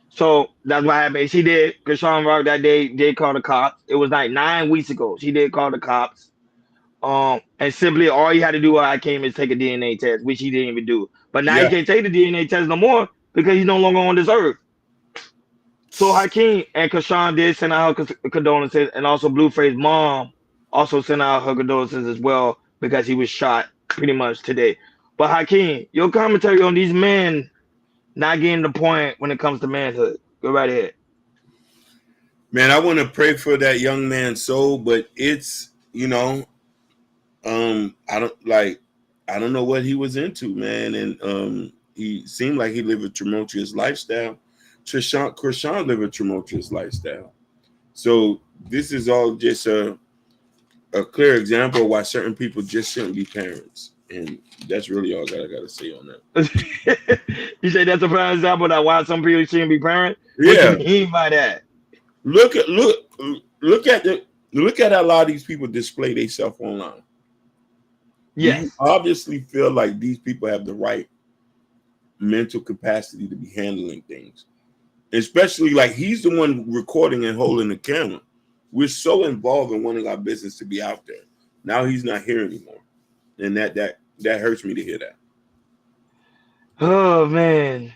So that's what happened. She did. Krishan Rock that day did call the cops. It was like 9 weeks ago. She did call the cops. And simply all he had to do when I came is take a DNA test, which he didn't even do. But now he can't take the DNA test no more because he's no longer on this earth. So Hakeem and Krishan did send out her condolences, and also Blueface's mom also sent out her condolences as well because he was shot pretty much today. But Hakeem, your commentary on these men not getting the point when it comes to manhood. Go right ahead. Man, I want to pray for that young man's soul, but it's, I don't know what he was into, man. And he seemed like he lived a tumultuous lifestyle. Krishan lived a tumultuous lifestyle. So this is all just a clear example of why certain people just shouldn't be parents. And that's really all I gotta say on that. You say that's a prime example of why some people shouldn't be parents? Yeah. What do you mean by that? Look at how a lot of these people display themselves online. Yes. You obviously feel like these people have the right mental capacity to be handling things. Especially like he's the one recording and holding the camera. We're so involved in wanting our business to be out there. Now he's not here anymore. And that hurts me to hear that. Oh man.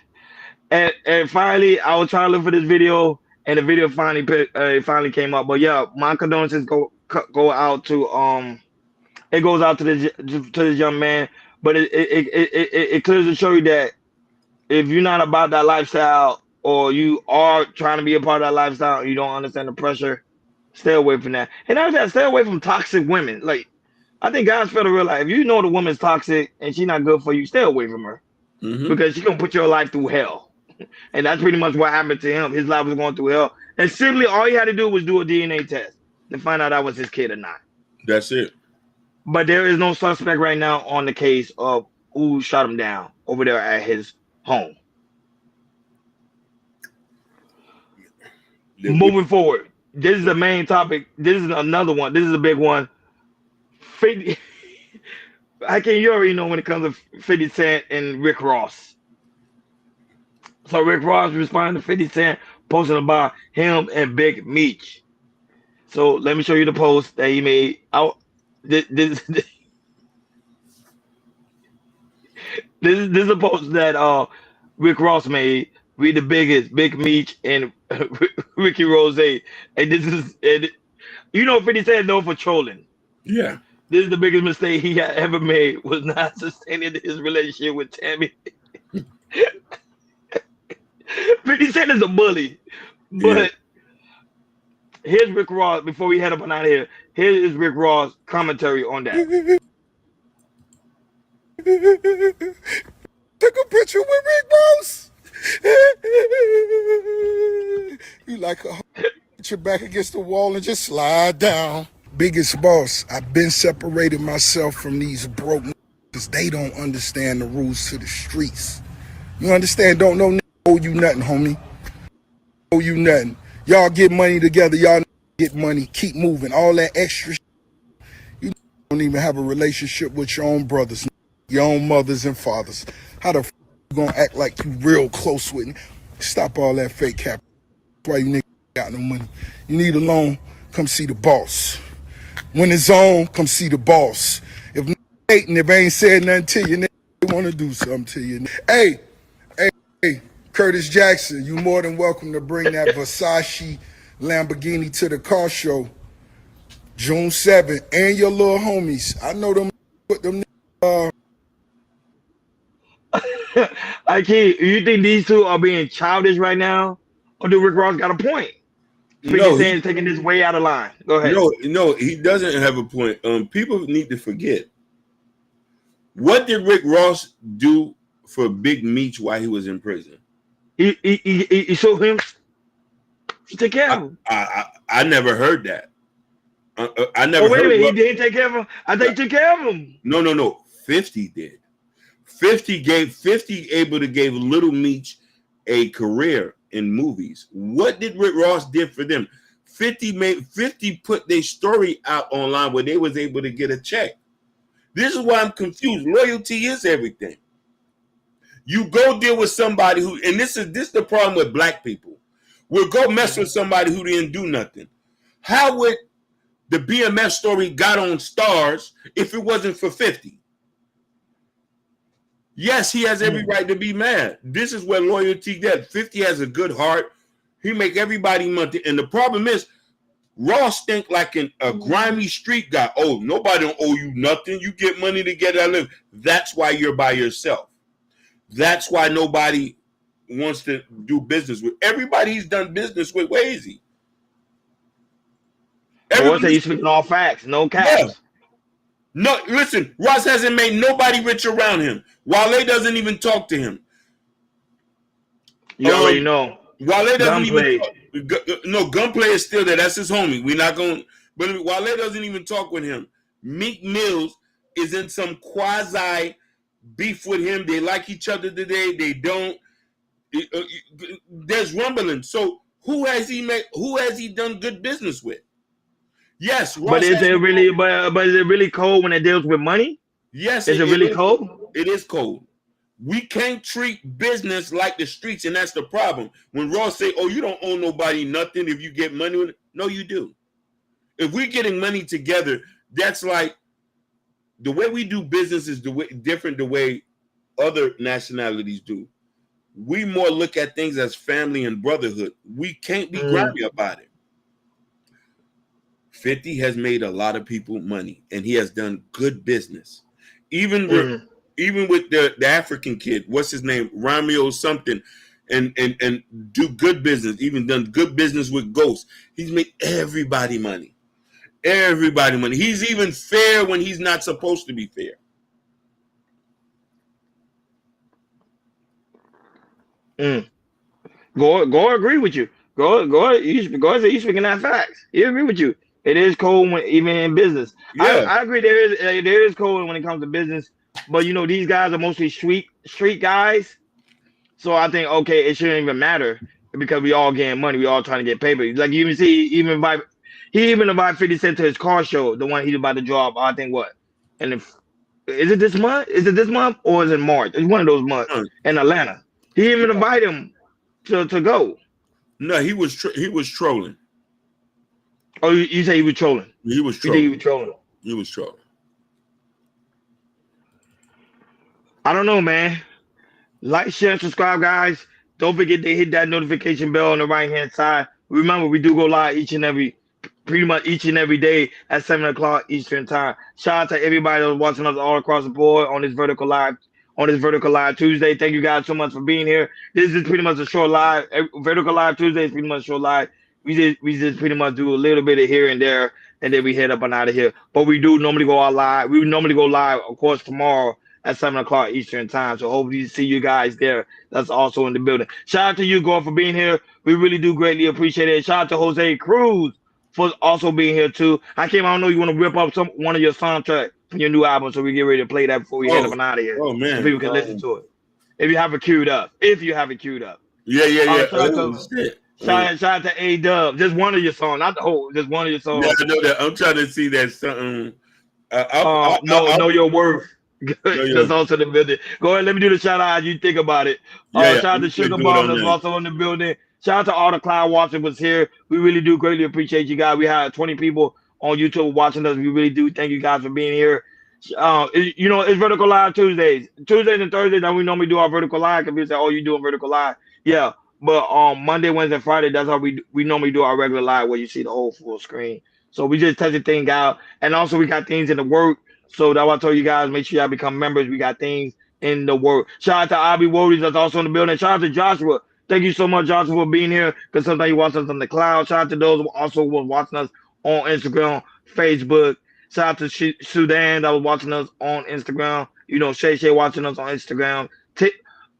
And finally, I was trying to look for this video, and the video finally came up. But yeah, my condolences go out to it goes out to this young man. But it clearly shows you that if you're not about that lifestyle, or you are trying to be a part of that lifestyle, and you don't understand the pressure, stay away from that. And after that, stay away from toxic women. Like, I think guys feel to realize if you know the woman's toxic and she's not good for you, stay away from her. Because she's gonna put your life through hell. And that's pretty much what happened to him. His life was going through hell. And simply all he had to do was do a DNA test to find out that was his kid or not. That's it. But there is no suspect right now on the case of who shot him down over there at his home. Moving forward, this is the main topic. This is another one. This is a big one. 50, you already know when it comes to 50 Cent and Rick Ross. So Rick Ross responded to 50 Cent posting about him and Big Meech. So let me show you the post that he made. This is a post that Rick Ross made. We the biggest, Big Meech and Ricky Rose. And this is, 50 Cent known for trolling. Yeah. This is the biggest mistake he had ever made, was not sustaining his relationship with Tammy. 50 Cent is a bully. But here's Rick Ross, before we head up and out of here, here is Rick Ross' commentary on that. Take a picture with Rick Ross. You like put your back against the wall and just slide down. Biggest boss, I've been separating myself from these broke because they don't understand the rules to the streets. You understand? Don't know owe you nothing, homie. Owe you nothing. Y'all get money together. Y'all get money. Keep moving. All that extra shit. You don't even have a relationship with your own brothers, your own mothers and fathers. How the f you gonna act like you real close with me? Stop all that fake cap. That's why you niggas got no money. You need a loan, come see the boss. When it's on, come see the boss. If ain't said nothing to you, they want to do something to you. Hey, Curtis Jackson, you more than welcome to bring that Versace Lamborghini to the car show June 7th, and your little homies. I know them. Put them. I can't. You think these two are being childish right now, or do Rick Ross got a point? Speaking, saying taking this way out of line. Go ahead. No, he doesn't have a point. People need to forget. What did Rick Ross do for Big Meech while he was in prison? He showed him. He took care of him. I never heard that. I never. Oh wait a minute, he didn't take care of him. I think he took care of him. No. 50 did. 50 able to give Little Meech a career in movies. What did Rick Ross did for them? 50 put their story out online where they was able to get a check. This is why I'm confused. Loyalty is everything. You go deal with somebody who, and this is the problem with black people. We'll go mess with somebody who didn't do nothing. How would the BMF story got on Stars if it wasn't for 50? Yes, he has every right to be mad. This is where loyalty gets. 50 has a good heart. He make everybody money. And the problem is, Ross think like a grimy street guy. Oh, nobody don't owe you nothing. You get money to get out live. That's why you're by yourself. That's why nobody wants to do business with. Everybody he's done business with, where is he? He's speaking all facts, no caps. Yeah. No, listen, Ross hasn't made nobody rich around him. Wale doesn't even talk to him. You already know. Wale doesn't even talk. No, Gunplay is still there. That's his homie. We're not going. But Wale doesn't even talk with him. Meek Mills is in some quasi beef with him. They like each other today. They don't. There's rumbling. So who has he done good business with? Yes, Ross, but is it really? But is it really cold when it deals with money? Yes, is it really cold? It is cold. We can't treat business like the streets, and that's the problem. When Ross say, "Oh, you don't owe nobody nothing if you get money," with it. No, you do. If we're getting money together, that's like the way we do business is different the way other nationalities do. We more look at things as family and brotherhood. We can't be grimy about it. 50 has made a lot of people money, and he has done good business. Even with the African kid, what's his name, Romeo something, and do good business. Even done good business with Ghost. He's made everybody money. Everybody money. He's even fair when he's not supposed to be fair. Go agree with you. Go he's speaking that facts. He agree with you. It is cold when even in business. Yeah. I agree. There is cold when it comes to business, but you know these guys are mostly street guys. So I think it shouldn't even matter because we all getting money. We all trying to get paper. Like you even see, he even invited 50 Cent to his car show, the one he's about to drop. I think what, and is it this month? Is it this month or is it March? It's one of those months in Atlanta. He even invited him to go. No, he was trolling. Oh, you say he was trolling? He was trolling. You think he was trolling? He was trolling. I don't know, man. Like, share, and subscribe, guys. Don't forget to hit that notification bell on the right-hand side. Remember, we do go live pretty much each and every day at 7 o'clock Eastern time. Shout out to everybody that's watching us all across the board on this Vertical Live Tuesday. Thank you guys so much for being here. This is pretty much a short live. Vertical Live Tuesday is pretty much short live. We just pretty much do a little bit of here and there, and then we head up and out of here. But we do normally go out live. We normally go live, of course, tomorrow at 7 o'clock Eastern time. So hopefully see you guys there. That's also in the building. Shout out to you, Gore, for being here. We really do greatly appreciate it. Shout out to Jose Cruz for also being here too. I don't know you want to rip up one of your soundtracks from your new album, so we get ready to play that before we head up and out of here. Oh man, so people can listen to it. If you have it queued up. Yeah. Shout out to A-Dub. Just one of your songs, not the whole. Just one of your songs. Yeah, I know that. I'm trying to see that something. Know your worth. That's also in the building. Go ahead, let me do the shout out as you think about it. Shout out to Sugar Bomb that's also in the building. Shout out to all the cloud watching was here. We really do greatly appreciate you guys. We had 20 people on YouTube watching us. We really do thank you guys for being here. It's Vertical Live Tuesdays. Tuesdays and Thursdays that we normally do our Vertical Live. Because people say, "Oh, you doing Vertical Live?" Yeah, but Monday, Wednesday, Friday, that's how we normally do our regular live where you see the whole full screen. So we just test the thing out, and also we got things in the work. So that's why I told you guys, make sure y'all become members. We got things in the work. Shout out to Abby Woodies that's also in the building. Shout out to Joshua. Thank you so much, Joshua, for being here. Because sometimes you watch us on the cloud. Shout out to those who also was watching us on Instagram, Facebook. Shout out to Sudan that was watching us on Instagram. Shay watching us on Instagram.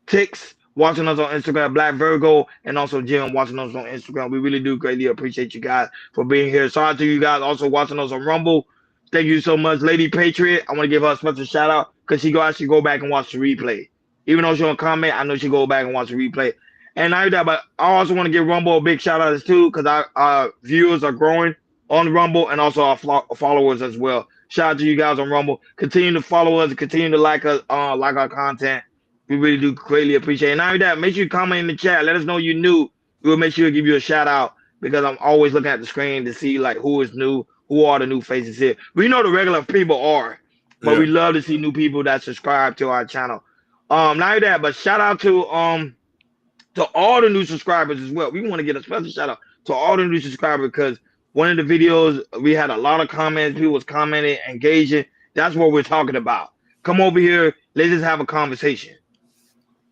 Tix watching us on Instagram. Black Virgo and also Jim watching us on Instagram. We really do greatly appreciate you guys for being here. Shout out to you guys also watching us on Rumble. Thank you so much, Lady Patriot. I want to give her a special shout out because she actually go back and watch the replay. Even though she don't comment, I know she go back and watch the replay. And I that, but I also want to give Rumble a big shout out too because our viewers are growing on Rumble and also our followers as well. Shout out to you guys on Rumble. Continue to follow us and continue to like us, like our content. We really do greatly appreciate it. And not that, make sure you comment in the chat. Let us know you're new. We'll make sure to give you a shout out because I'm always looking at the screen to see like who is new, who are the new faces here. We know the regular people are, but we love to see new people that subscribe to our channel. Not that, but shout out to all the new subscribers as well. We want to get a special shout out to all the new subscribers because one of the videos we had a lot of comments. People was commenting, engaging. That's what we're talking about. Come over here. Let's just have a conversation.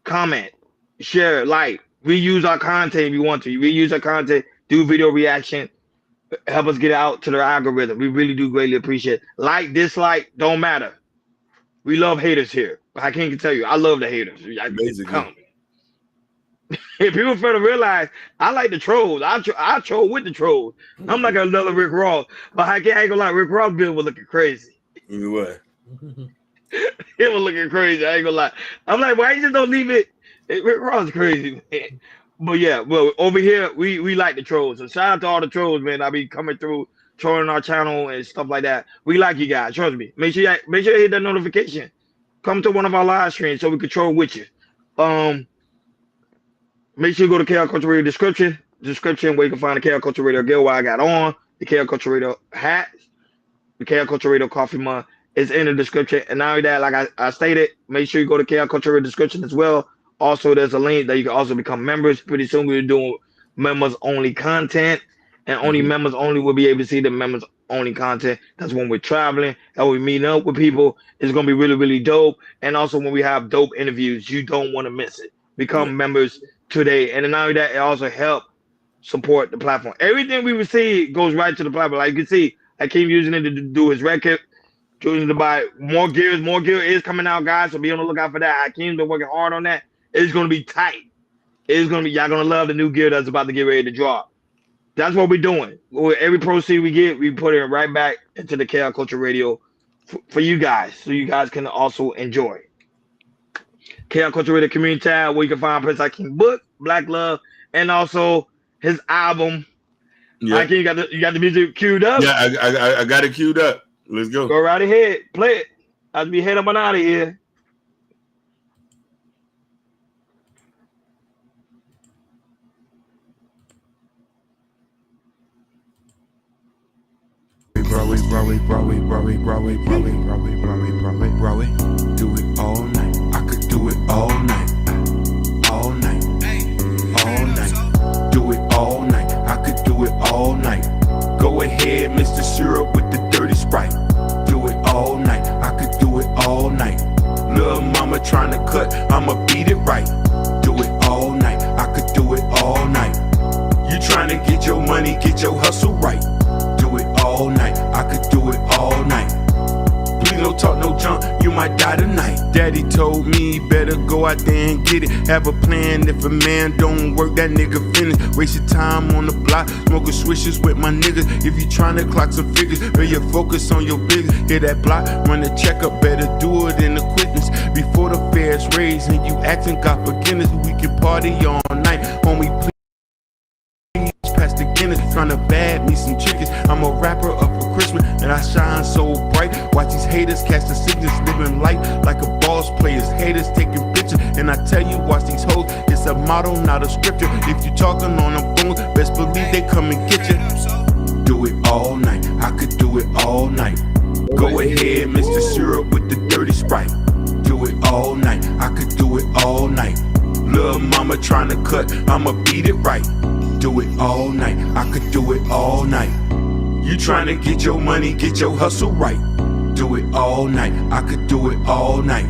Comment, share, like. Reuse our content if you want to. Reuse our content. Do video reaction. Help us get out to the algorithm. We really do greatly appreciate it. Like, dislike, don't matter. We love haters here. I can't tell you. I love the haters. Come. If people fail to realize, I like the trolls. I troll with the trolls. I'm like another Rick Ross. But I ain't gonna lie, Rick Ross bill was looking crazy. What? It was looking crazy. I ain't gonna lie. I'm like, why you just don't leave it? Rick Ross is crazy, man. But yeah, well, over here, we like the trolls. So shout out to all the trolls, man. I be coming through, trolling our channel and stuff like that. We like you guys. Trust me. Make sure you hit that notification. Come to one of our live streams so we can troll with you. Make sure you go to KL Culture Radio description where you can find the KL Culture Radio gear I got on, the KL Culture Radio hat, the KL Culture Radio coffee mug is in the description. And not only that, like I stated, make sure you go to KL Culture Radio description as well. Also, there's a link that you can also become members. Pretty soon we're doing members only content, and only members only will be able to see the members only content. That's when we're traveling and we meet up with people. It's gonna be really, really dope. And also when we have dope interviews, you don't want to miss it. Become members today. And not only that, it also help support the platform. Everything we receive goes right to the platform. Like you can see, I keep using it to do his record, choosing to buy more gears. More gear is coming out, guys. So be on the lookout for that. Hakeem's been working hard on that. It's gonna be tight. It's gonna be, y'all gonna love the new gear that's about to get ready to drop. That's what we're doing. Every proceed we get, we put it right back into the KL Culture Radio for you guys, so you guys can also enjoy. KL Culture Radio community tab where you can find Prince Hakeem book, Black Love, and also his album. Yeah, Hakeem, you got the music queued up. Yeah, I got it queued up. Let's go. Go right ahead, play it. As we head up and out of here. Do it all night. I could do it all night. All night. All night. Do it all night. I could do it all night. Go ahead, Mr. Syrup with the dirty Sprite. Do it all night. I could do it all night. Little mama trying to cut, I'ma beat it right. Do it all night. I could do it all night. You trying to get your money, get your hustle right. Do it all night. I could do it all night. Please don't talk no junk, you might die tonight. Daddy told me better go out there and get it. Have a plan, if a man don't work, that nigga finish. Waste your time on the block, smoking swishes with my niggas. If you tryna clock some figures, better focus on your business. Hit that block, run the checkup, better do it in the quickness. Before the fair's raised and you asking God forgiveness, we can party all night, homie, please. Past the Guinness, tryna bag me some chickens. I'm a rapper up for Christmas and I shine so bright. Watch these haters catch the sickness, living life like a boss players. Haters taking pictures, and I tell you, watch these hoes. It's a motto, not a scripture. If you talking on the phone, best believe they come and get you. Do it all night, I could do it all night. Go ahead, Mr. Syrup with the dirty Sprite. Do it all night, I could do it all night. Lil' mama tryna cut, I'ma beat it right. Do it all night, I could do it all night. You tryna get your money, get your hustle right. Do it all night, I could do it all night.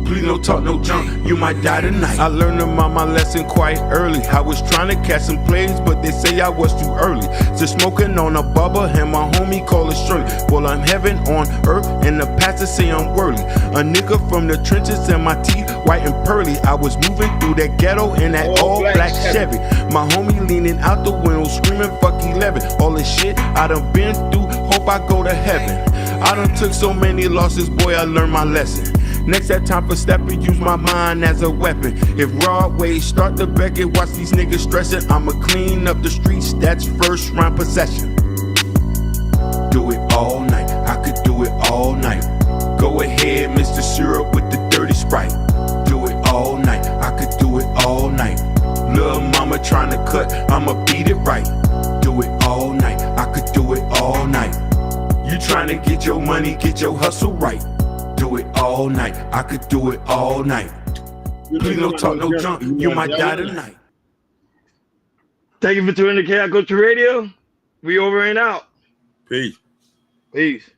Please no talk, no junk, you might die tonight. I learned about my lesson quite early. I was trying to catch some plays, but they say I was too early. Just smoking on a bubble, and my homie call it Shirley. Well, I'm heaven on earth, and the pastor say I'm worthy. A nigga from the trenches, and my teeth white and pearly. I was moving through that ghetto in that all black Chevy. My homie leaning out the window, screaming fuck 11. All this shit I done been through, hope I go to heaven. I done took so many losses, boy, I learned my lesson. Next that time for stepping, use my mind as a weapon. If Broadway start to Beckett, watch these niggas stressing. I'ma clean up the streets, that's first round possession. Do it all night, I could do it all night. Go ahead, Mr. Syrup with the dirty Sprite. Do it all night, I could do it all night. Lil' mama tryna cut, I'ma beat it right. Do it all night, I could do it all night. You tryna get your money, get your hustle right. Do it all night, I could do it all night. Please no talk, no junk, you might die tonight. Thank you for tuning in to Chaos Culture Radio. We over and out. Peace. Peace.